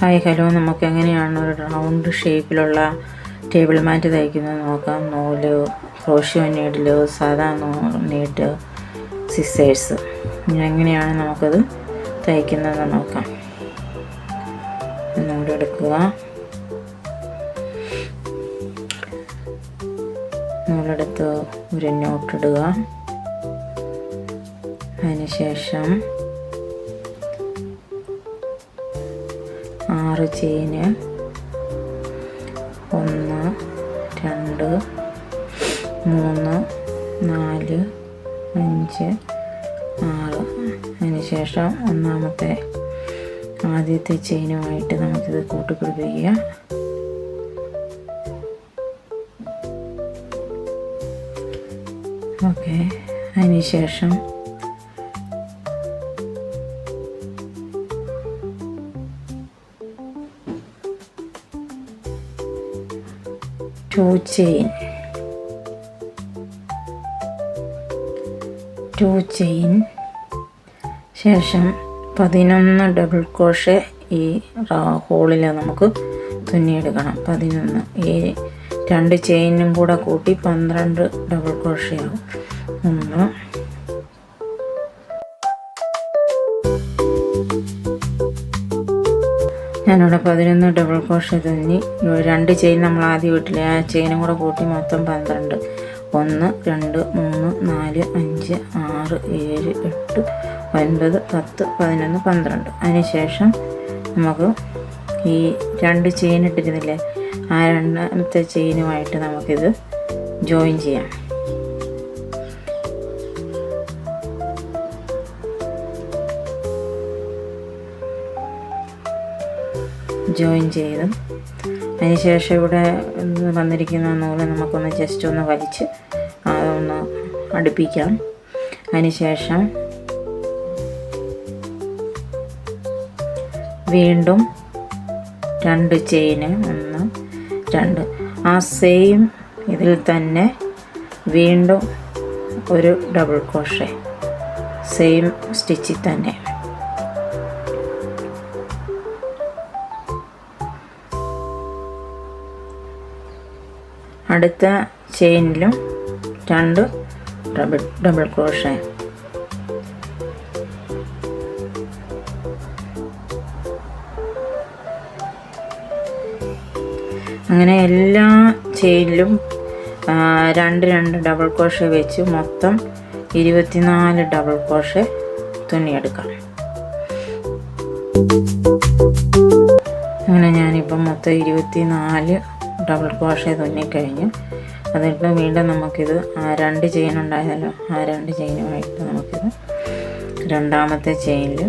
Hi hello, നമുക്ക് എങ്ങനെയാണ് ഒരു റൗണ്ട് ഷേപ്പിലുള്ള ടേബിൾ മാറ്റ് തയ്ക്കുന്നത് നോക്കാം. നൂല്, ക്രോഷ്യോ നീഡിൽ, സാധാ നീഡ്, സിസേഴ്സ്, എങ്ങനെയാണ് നമുക്കത് തയ്ക്കുന്നതെന്ന് നോക്കാം. നൂലെടുക്കുക, നൂലെടുത്ത് ഒരു നോട്ടിടുക. അതിനുശേഷം 6 ചെയിന് 1 2 3 4 5 6. അതിനുശേഷം ആദ്യത്തെ ചെയിനുമായിട്ട് നമുക്കിത് കൂട്ടിപ്പിടിപ്പിക്കുക. ഓക്കെ, അതിനുശേഷം two ചെയിൻ ശേഷം 11 ഡബിൾ ക്രോഷേ ഈ ഹോളിൽ നമുക്ക് തുന്നിയെടുക്കണം. 11 ഈ 2 ചെയിനും കൂടെ കൂട്ടി 12 ഡബിൾ ക്രോഷേ ആകും. ഞാനിവിടെ 11 ഡബിൾ ക്രോഷേ തുന്നി. 2 ചെയിൻ നമ്മൾ ആദ്യം ഇട്ടില്ലേ, ആ ചെയിനും കൂടെ കൂട്ടി മൊത്തം 12. 1 2 3 4 5 6 7 8 9 10 11 12. അതിനുശേഷം നമുക്ക് ഈ 2 ചെയിൻ ഇട്ടിരുന്നില്ലേ, ആ 2ാമത്തെ ചെയിനുമായിട്ട് നമുക്കിത് ജോയിൻ ചെയ്യാം. ജോയിൻ ചെയ്ത് അതിനുശേഷം ഇവിടെ വന്നിരിക്കുന്ന നൂല് നമുക്കൊന്ന് ജസ്റ്റ് ഒന്ന് വലിച്ച് അതൊന്ന് അടുപ്പിക്കാം. അതിനുശേഷം വീണ്ടും 2 ചെയിന് 1 2 ആ സെയിം ഇതിൽ തന്നെ വീണ്ടും ഒരു ഡബിൾ ക്രോഷേ സെയിം സ്റ്റിച്ചിൽ തന്നെ. അടുത്ത ചെയിനിലും 2 ഡബിൾ ക്രോഷേ. അങ്ങനെ എല്ലാ ചെയിനിലും 2 ഡബിൾ ക്രോഷേ വെച്ച് മൊത്തം 24 ഡബിൾ ക്രോഷേ തുന്നിയെടുക്കാം. അങ്ങനെ ഞാനിപ്പം മൊത്തം 24 ഡബിൾ ക്രോഷേ തുന്നിക്കഴിഞ്ഞു. എന്നിട്ട് വീണ്ടും നമുക്കിത് ആ 2 ചെയിൻ ഉണ്ടായതല്ലോ, ആ 2 ചെയിനുമായിട്ട് നമുക്കിത് 2ാമത്തെ ചെയിനിൽ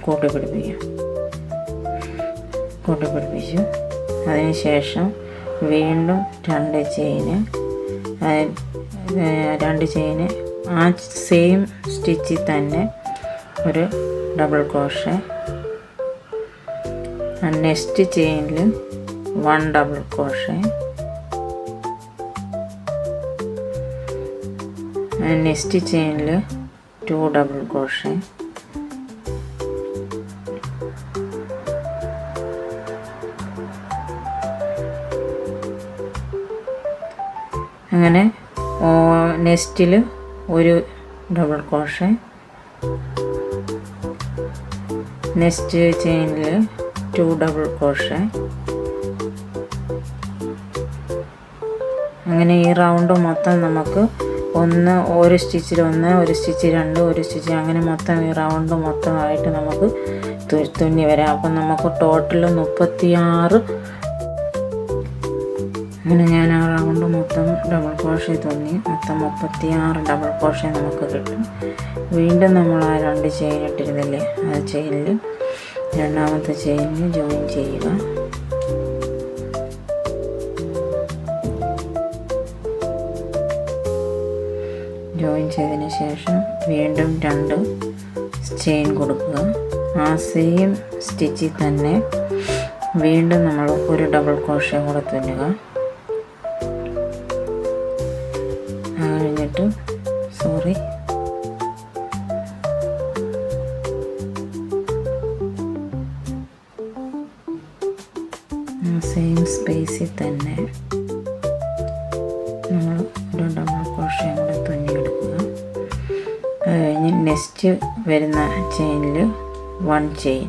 കൂട്ടിപ്പിടിപ്പിച്ചു. അതിനുശേഷം വീണ്ടും 2 ചെയിന് ആ സെയിം സ്റ്റിച്ചിൽ തന്നെ ഒരു ഡബിൾ ക്രോഷേ. നെക്സ്റ്റ് ചെയിനിൽ 1 ഡബിൾ ക്രോഷേ. നെക്സ്റ്റ് ചെയിനിൽ 2 ഡബിൾ ക്രോഷേ. അങ്ങനെ നെക്സ്റ്റിൽ ഒരു ഡബിൾ ക്രോഷേ. നെക്സ്റ്റ് ചെയിനിൽ 2 ഡബിൾ ക്രോഷേ. അങ്ങനെ ഈ റൗണ്ട് മൊത്തം നമുക്ക് ഒരു സ്റ്റിച്ചിൽ 1 ഒരു സ്റ്റിച്ച് 2 ഒരു സ്റ്റിച്ച് അങ്ങനെ മൊത്തം ഈ റൗണ്ട് മൊത്തമായിട്ട് നമുക്ക് തുന്നി വരാം. അപ്പം നമുക്ക് ടോട്ടൽ 36. അങ്ങനെ ഞാൻ ആ റൗണ്ട് മൊത്തം ഡബിൾ ക്രോഷേ തുന്നി മൊത്തം 36 ഡബിൾ ക്രോഷേ നമുക്ക് കിട്ടും. വീണ്ടും നമ്മൾ ആ 2 ചെയിൻ ഇട്ടിരുന്നില്ലേ, ആ ചെയിനിൽ 2ാമത്തെ ചെയിനിൽ ജോയിൻ ചെയ്യുക. ജോയിൻ ചെയ്തതിന് ശേഷം വീണ്ടും 2 ചെയിൻ കൊടുക്കുക. ആ സെയിം സ്റ്റിച്ചിൽ തന്നെ വീണ്ടും നമ്മൾ ഒരു ഡബിൾ ക്രോഷേ കൂടെ തുന്നുക. കഴിഞ്ഞിട്ട് സെയിം സ്പേസിൽ തന്നെ നമ്മൾ ഒരു ഡബിൾ ക്രോഷയും കൂടെ തുന്നിയെടുക്കുക. അത് കഴിഞ്ഞ് നെക്സ്റ്റ് വരുന്ന ചെയിനിൽ 1 ചെയിൻ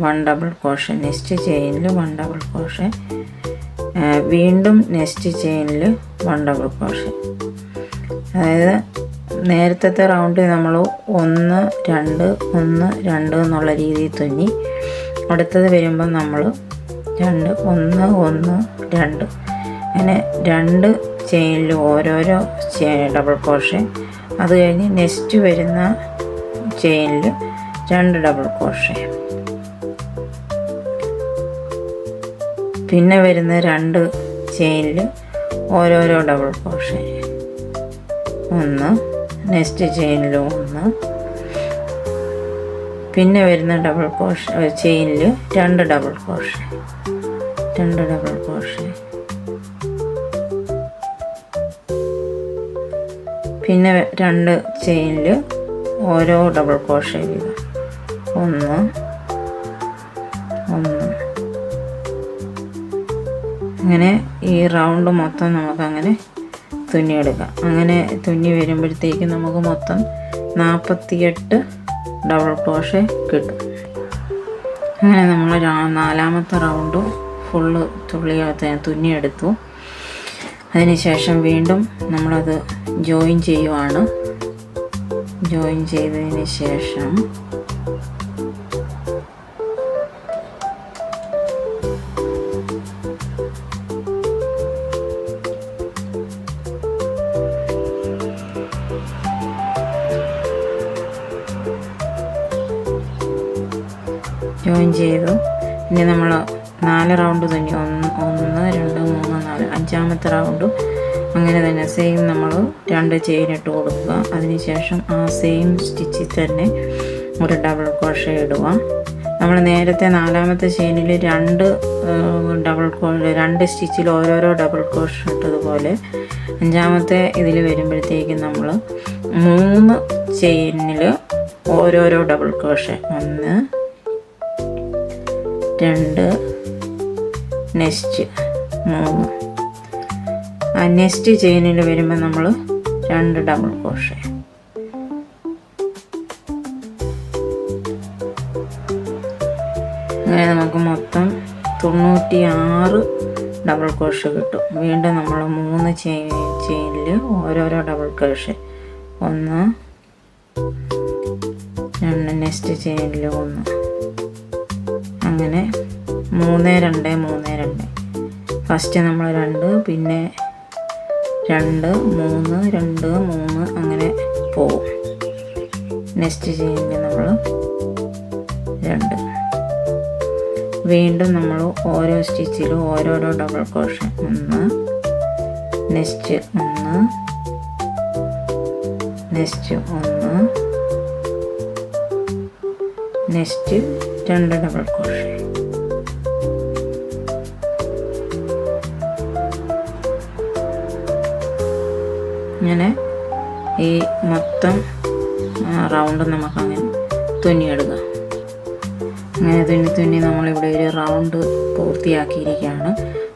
1 ഡബിൾ ക്രോഷേ, നെക്സ്റ്റ് ചെയിനിൽ 1 ഡബിൾ ക്രോഷേ, വീണ്ടും നെക്സ്റ്റ് ചെയിനിൽ 1 ഡബിൾ ക്രോഷേ. അതായത് നേരത്തെ റൗണ്ടിൽ നമ്മൾ 1 2 1 2 എന്നുള്ള രീതിയിൽ തുന്നി. അടുത്തത് വരുമ്പോൾ നമ്മൾ 2 1 1 2 അങ്ങനെ 2 ചെയിനിൽ ഓരോരോ ഡബിൾ ക്രോഷേ. അത് കഴിഞ്ഞ് നെക്സ്റ്റ് വരുന്ന ചെയിനിൽ 2 ഡബിൾ ക്രോഷേ. പിന്നെ വരുന്ന 2 ചെയിനിൽ ഓരോരോ ഡബിൾ ക്രോഷേ. 1 നെക്സ്റ്റ് ചെയിനിൽ 1, പിന്നെ വരുന്ന ഡബിൾ ക്രോഷേ ചെയിനിൽ 2 ഡബിൾ ക്രോഷേ, 2 ഡബിൾ ക്രോഷേ. പിന്നെ 2 ചെയിനിൽ ഓരോ ഡബിൾ ക്രോഷേ വീതം. 1 1. അങ്ങനെ ഈ റൗണ്ട് മൊത്തം നമുക്കങ്ങനെ തുന്നിയെടുക്കാം. അങ്ങനെ തുന്നി വരുമ്പോഴത്തേക്ക് നമുക്ക് മൊത്തം 48 ഡബിൾ ക്രോഷേ കിട്ടും. അങ്ങനെ നമ്മൾ 4ാമത്തെ റൗണ്ട് ഫുള്ള് തുന്നിയെടുത്തു. അതിനുശേഷം വീണ്ടും നമ്മളത് ജോയിൻ ചെയ്യുവാണ്. ജോയിൻ ചെയ്തതിന് ശേഷം ജോയിൻ ചെയ്തു. ഇനി നമ്മൾ 4 റൗണ്ട് തുന്നി. 1 2 3 4 5ാമത്തെ റൗണ്ടും അങ്ങനെ തന്നെ സെയിം നമ്മൾ 2 ചെയിൻ ഇട്ട് കൊടുക്കുക. അതിനുശേഷം ആ സെയിം സ്റ്റിച്ചിൽ തന്നെ ഒരു ഡബിൾ ക്രോഷേ ഇടുക. നമ്മൾ നേരത്തെ 4ാമത്തെ ചെയിനിൽ 2 ഡബിൾ ക്രോഷേ 2 സ്റ്റിച്ചിൽ ഓരോരോ ഡബിൾ ക്രോഷേ ഇട്ടതുപോലെ 5ാമത്തെ ഇതിൽ വരുമ്പോഴത്തേക്കും നമ്മൾ 3 ചെയിനിൽ ഓരോരോ ഡബിൾ ക്രോഷേ. 1 2 നെക്സ്റ്റ് 3. ആ നെക്സ്റ്റ് ചെയിനിൽ വരുമ്പോൾ നമ്മൾ 2 ഡബിൾ ക്രോഷേ. അങ്ങനെ നമുക്ക് മൊത്തം 96 ഡബിൾ ക്രോഷേ കിട്ടും. വീണ്ടും നമ്മൾ 3 ചെയിനിൽ ഓരോരോ ഡബിൾ ക്രോഷേ. 1 2 നെക്സ്റ്റ് ചെയിനിൽ 1. അങ്ങനെ 3 2 3 2. ഫസ്റ്റ് നമ്മൾ 2, പിന്നെ 2 3 2 3 അങ്ങനെ പോവും. നെക്സ്റ്റ് ചെയിനിൽ നമ്മൾ 2. വീണ്ടും നമ്മൾ ഓരോ സ്റ്റിച്ചിലും ഓരോരോ double crochet. 1 next 1 next 1 next 2 double crochet. ഇങ്ങനെ ഈ മൊത്തം റൗണ്ട് നമുക്കങ്ങനെ തുന്നിയെടുക്കാം. അങ്ങനെ തുന്നി നമ്മളിവിടെ ഒരു റൗണ്ട് പൂർത്തിയാക്കിയിരിക്കുകയാണ്.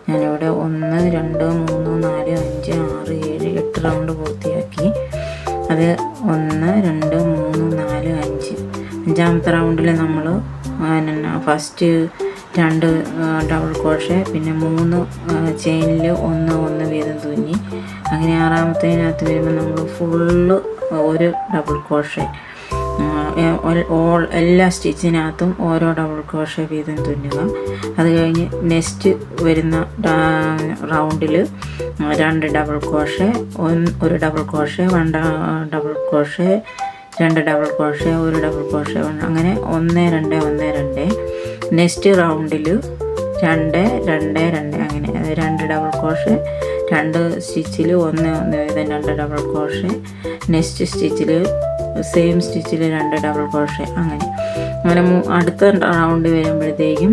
ഞാനിവിടെ 1 2 3 4 5 6 7 8 റൗണ്ട് പൂർത്തിയാക്കി. അത് 1 2 3 4 5. 5ാമത്തെ റൗണ്ടിൽ നമ്മൾ ഫസ്റ്റ് 2 ഡബിൾ ക്രോഷേ, പിന്നെ 3 ചെയിനിൽ 1 1 വീതം തുന്നി. അങ്ങനെ 6ാമത്തേനകത്ത് വരുമ്പോൾ നമ്മൾ ഫുള്ള് ഒരു ഡബിൾ ക്രോഷേ എല്ലാ സ്റ്റിച്ചിനകത്തും ഓരോ ഡബിൾ ക്രോഷേ വീതം തുന്നുക. അത് കഴിഞ്ഞ് നെക്സ്റ്റ് വരുന്ന റൗണ്ടിൽ 2 double crochet, 1 double crochet, 1 double crochet, 2 double crochet, 1 double crochet, അങ്ങനെ 1 2 1 2. നെക്സ്റ്റ് റൗണ്ടിൽ 2 2 2 അങ്ങനെ 2 ഡബിൾ ക്രോഷേ, 2 സ്റ്റിച്ചിൽ 1 1 വീതം 2 ഡബിൾ ക്രോഷേ. നെക്സ്റ്റ് സ്റ്റിച്ചിൽ സെയിം സ്റ്റിച്ചിൽ 2 ഡബിൾ ക്രോഷേ. അങ്ങനെ അടുത്ത റൗണ്ട് വരുമ്പോഴത്തേക്കും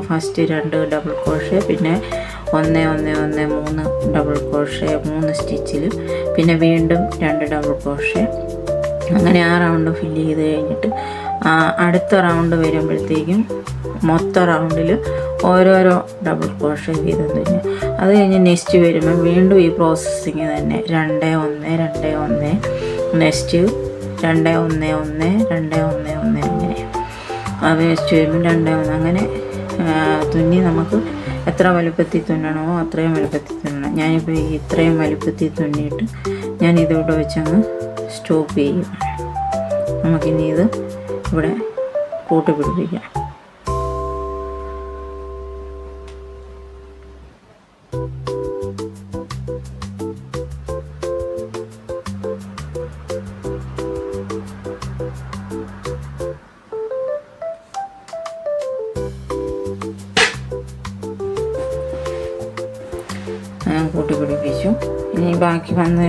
ഫസ്റ്റ് 2 ഡബിൾ ക്രോഷേ, പിന്നെ 1 1 1 3 ഡബിൾ ക്രോഷേ 3 സ്റ്റിച്ചിൽ, പിന്നെ വീണ്ടും 2 ഡബിൾ ക്രോഷേ. അങ്ങനെ ആ റൗണ്ട് ഫില്ല് ചെയ്ത് കഴിഞ്ഞിട്ട് അടുത്ത റൗണ്ട് വരുമ്പോഴത്തേക്കും മൊത്തം റൗണ്ടിൽ ഓരോരോ ഡബിൾ ക്രോഷേ വീതം തുന്നുക. അത് കഴിഞ്ഞ് നെക്സ്റ്റ് വരുമ്പോൾ വീണ്ടും ഈ പ്രോസസ്സിങ് തന്നെ 2 1 2 1, നെക്സ്റ്റ് 2 1 1 2 1 1 അങ്ങനെ. അത് നെക്സ്റ്റ് വരുമ്പോൾ 2 1 അങ്ങനെ തുന്നി നമുക്ക് എത്ര വലുപ്പത്തിൽ തുന്നണമോ അത്രയും വലുപ്പത്തിൽ തുന്നണം. ഞാനിപ്പോൾ ഇത്രയും വലുപ്പത്തിൽ തുന്നിയിട്ട് ഞാൻ ഇതിവിടെ വെച്ചങ്ങ് സ്റ്റോപ്പ് ചെയ്യും. നമുക്കിനി ഇത് ഇവിടെ കൂട്ടി പിടിപ്പിക്കാം. കൂട്ടി പിടിപ്പിച്ചു. ഇനി ബാക്കി വന്ന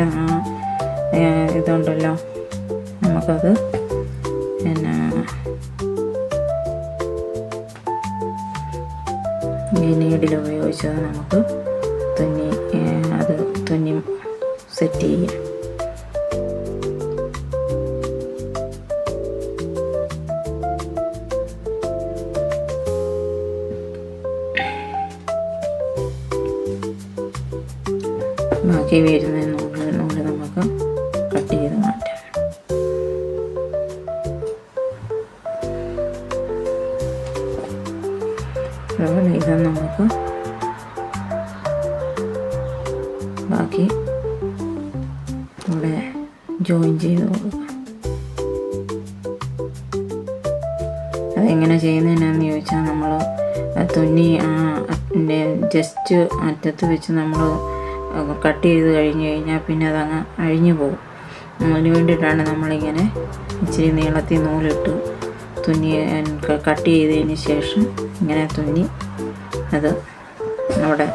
ഇതുണ്ടല്ലോ, നമുക്കത് പിന്നെ ഈ നീഡിൽ ഉപയോഗിച്ചത് നമുക്ക് തുന്നി സെറ്റ് ചെയ്യാം. ബാക്കി വരുന്ന നൂല് നമുക്ക് കട്ട് ചെയ്ത് മാറ്റാം. അതുപോലെ ഇത് നമുക്ക് ബാക്കി ഇവിടെ ജോയിൻ ചെയ്ത് കൊടുക്കാം. അതെങ്ങനെ ചെയ്യുന്നതിനാന്ന് ചോദിച്ചാൽ, നമ്മൾ തുന്നി ജസ്റ്റ് അറ്റത്ത് വെച്ച് നമ്മൾ കട്ട് ചെയ്ത് കഴിഞ്ഞാൽ പിന്നെ അതങ്ങ് അഴിഞ്ഞു പോകും. അതിന് വേണ്ടിയിട്ടാണ് നമ്മളിങ്ങനെ ഇച്ചിരി നീളത്തിൽ നൂലിട്ട് തുന്നി കട്ട് ചെയ്തതിന് ശേഷം ഇങ്ങനെ തുന്നി അത് അവിടെ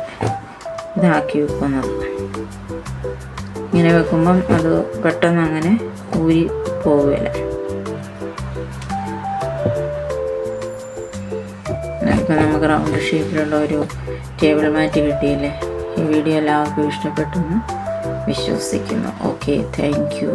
ഇതാക്കി വെക്കുന്നത്. ഇങ്ങനെ വെക്കുമ്പം അത് പെട്ടെന്ന് അങ്ങനെ ഊരി പോവുകയില്ല. ഇപ്പം നമുക്ക് റൗണ്ട് ഷേപ്പിലുള്ള ഒരു ടേബിൾ മാറ്റ് കിട്ടിയില്ലേ. ഈ വീഡിയോ എല്ലാവർക്കും ഇഷ്ടപ്പെട്ടെന്ന് വിശ്വസിക്കുന്നു. Okay, thank you.